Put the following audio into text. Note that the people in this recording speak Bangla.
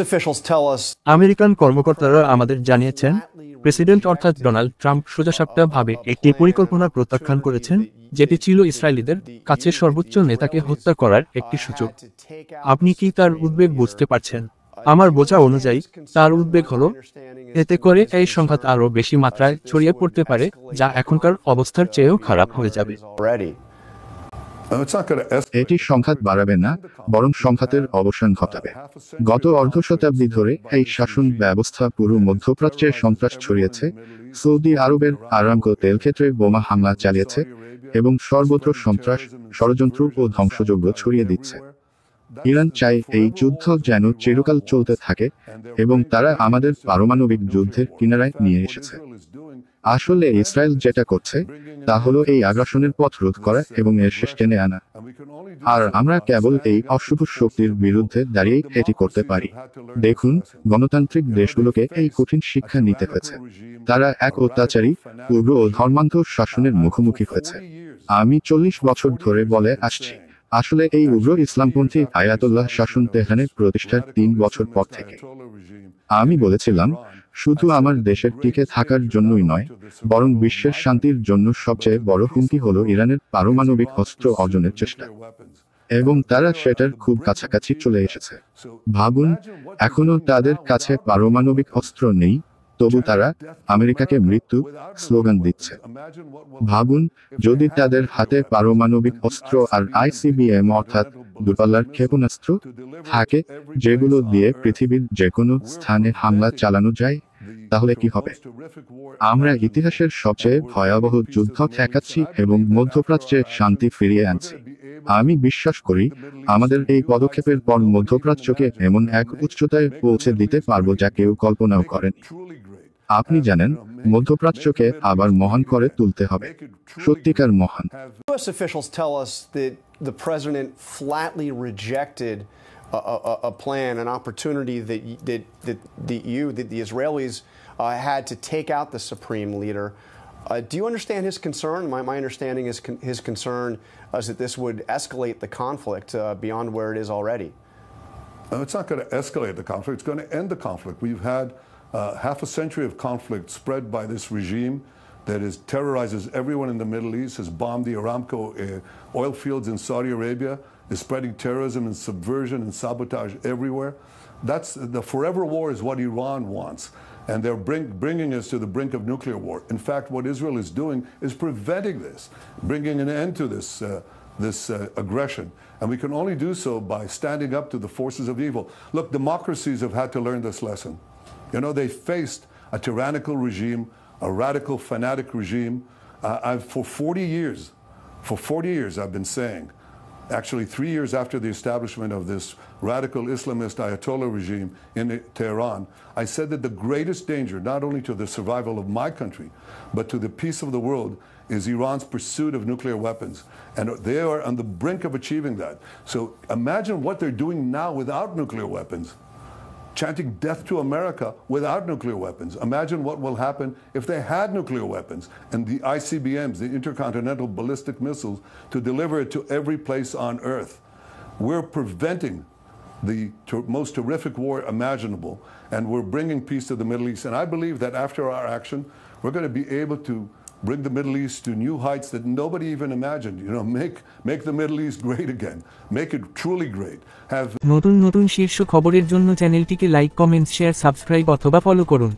Officials tell us আমেরিকান কর্মকর্তারা আমাদের জানিয়েছেন, প্রেসিডেন্ট অর্থাৎ ডোনাল্ড ট্রাম্প সোজাসাপটাভাবে একটি পরিকল্পনা প্রত্যাখ্যান করেছেন, যেটি ছিল ইসরায়েলিদের কাছে সর্বোচ্চ নেতাকে হত্যা করার একটি সুযোগ। আপনি কি তার উদ্বেগ বুঝতে পারছেন? আমার বোঝা অনুযায়ী তার উদ্বেগ হলো, এতে করে এই সংঘাত আরও বেশি মাত্রায় ছড়িয়ে পড়তে পারে, যা এখনকার অবস্থার চেয়েও খারাপ হয়ে যাবে। এটি সংঘাত বাড়াবে না, বরং সংঘাতের অবসান ঘটাবে। গত অর্ধ শতাব্দী ধরে এই শাসন ব্যবস্থা পুরো মধ্যপ্রাচ্যে সন্ত্রাস ছড়িয়েছে, সৌদি আরবের আরামকো তেলক্ষেত্রে বোমা হামলা চালিয়েছে এবং সর্বত্র সন্ত্রাস, ষড়যন্ত্র ও ধ্বংসযজ্ঞ ছড়িয়ে দিচ্ছে। ইরান চায় এই যুদ্ধ যেন চিরকাল চলতে থাকে এবং তারা আমাদের পারমাণবিক যুদ্ধের কিনারায় নিয়ে এসেছে। আসলে ইসরায়েল যেটা করছে তা হলো এই আগ্রাসনের পথ রোধ করা এবং এর শেষ টেনে আনা। আর আমরা কেবল এই অশুভ শক্তির বিরুদ্ধে দাঁড়িয়েই এটি করতে পারি। দেখুন, গণতান্ত্রিক দেশগুলোকে এই কঠিন শিক্ষা নিতে হয়েছে। তারা এক অত্যাচারী, উগ্র ও ধর্মান্ধ শাসনের মুখোমুখি হয়েছে। আমি 40 বছর ধরে বলে আসছি, আসলে এই উগ্র ইসলামপন্থী আয়াতুল্লাহ শাসন তেহরানের প্রতিষ্ঠার 3 বছর পর থেকে। আমি বলেছিলাম, শুধু আমার দেশের টিকে থাকার জন্যই নয়, বরং বিশ্বের শান্তির জন্য সবচেয়ে বড় হুমকি হলো ইরানের পারমাণবিক অস্ত্র অর্জনের চেষ্টা। এবং তারা সেটার খুব কাছাকাছি চলে এসেছে। ভাবুন, এখনো তাদের কাছে পারমাণবিক অস্ত্র নেই, তবু তারা আমেরিকাকে মৃত্যু স্লোগান দিচ্ছে। ভাবুন, যদি তাদের হাতে পারমাণবিক অস্ত্র আর আইসিবিএম অর্থাৎ দূরপাল্লার ক্ষেপণাস্ত্র থাকে, যেগুলো দিয়ে পৃথিবীর যে কোনো স্থানে হামলা চালানো যায়, তাহলে কি হবে? আমরা ইতিহাসের সবচেয়ে ভয়াবহ যুদ্ধ ঠেকাচ্ছি এবং মধ্যপ্রাচ্যে শান্তি ফিরিয়ে আনছি। আমি বিশ্বাস করি, আমাদের এই পদক্ষেপের পর মধ্যপ্রাচ্যকে এমন এক উচ্চতায় পৌঁছে দিতে পারব যা কেউ কল্পনাও করেনি। আপনি জানেন, মধ্যপ্রাচ্যকে আবার মহান করে তুলতে হবে, সত্যিকার মহান। U.S. officials tell us that the president flatly rejected a plan, an opportunity that the Israelis had to take out the supreme leader. Do you understand his concern? My understanding is his concern is that this would escalate the conflict beyond where it is already. It's not going to escalate the conflict. It's going to end the conflict. We've had half a century of conflict spread by this regime that terrorizes everyone in the Middle East, has bombed the Aramco oil fields in Saudi Arabia, is spreading terrorism and subversion and sabotage everywhere. That's the forever war is what Iran wants. And they're bringing us to the brink of nuclear war. In fact, what Israel is doing is preventing this, bringing an end to this aggression. And we can only do so by standing up to the forces of evil. Look, democracies have had to learn this lesson. You know, they faced a tyrannical regime, a radical, fanatic regime. For 40 years, I've been saying, actually 3 years after the establishment of this radical Islamist Ayatollah regime in Tehran, I said that the greatest danger, not only to the survival of my country, but to the peace of the world, is Iran's pursuit of nuclear weapons. And they are on the brink of achieving that. So imagine what they're doing now without nuclear weapons. Chanting death to America without nuclear weapons. Imagine what will happen if they had nuclear weapons and the ICBMs, the intercontinental ballistic missiles, to deliver it to every place on Earth. We're preventing the most horrific war imaginable, and we're bringing peace to the Middle East. And I believe that after our action, we're going to be able to bring the Middle East to new heights that nobody even imagined. You know, make the Middle East great again. Make it truly great. নতুন নতুন শীর্ষ খবরের জন্য চ্যানেলটিকে লাইক, কমেন্ট, শেয়ার, সাবস্ক্রাইব অথবা ফলো করুন।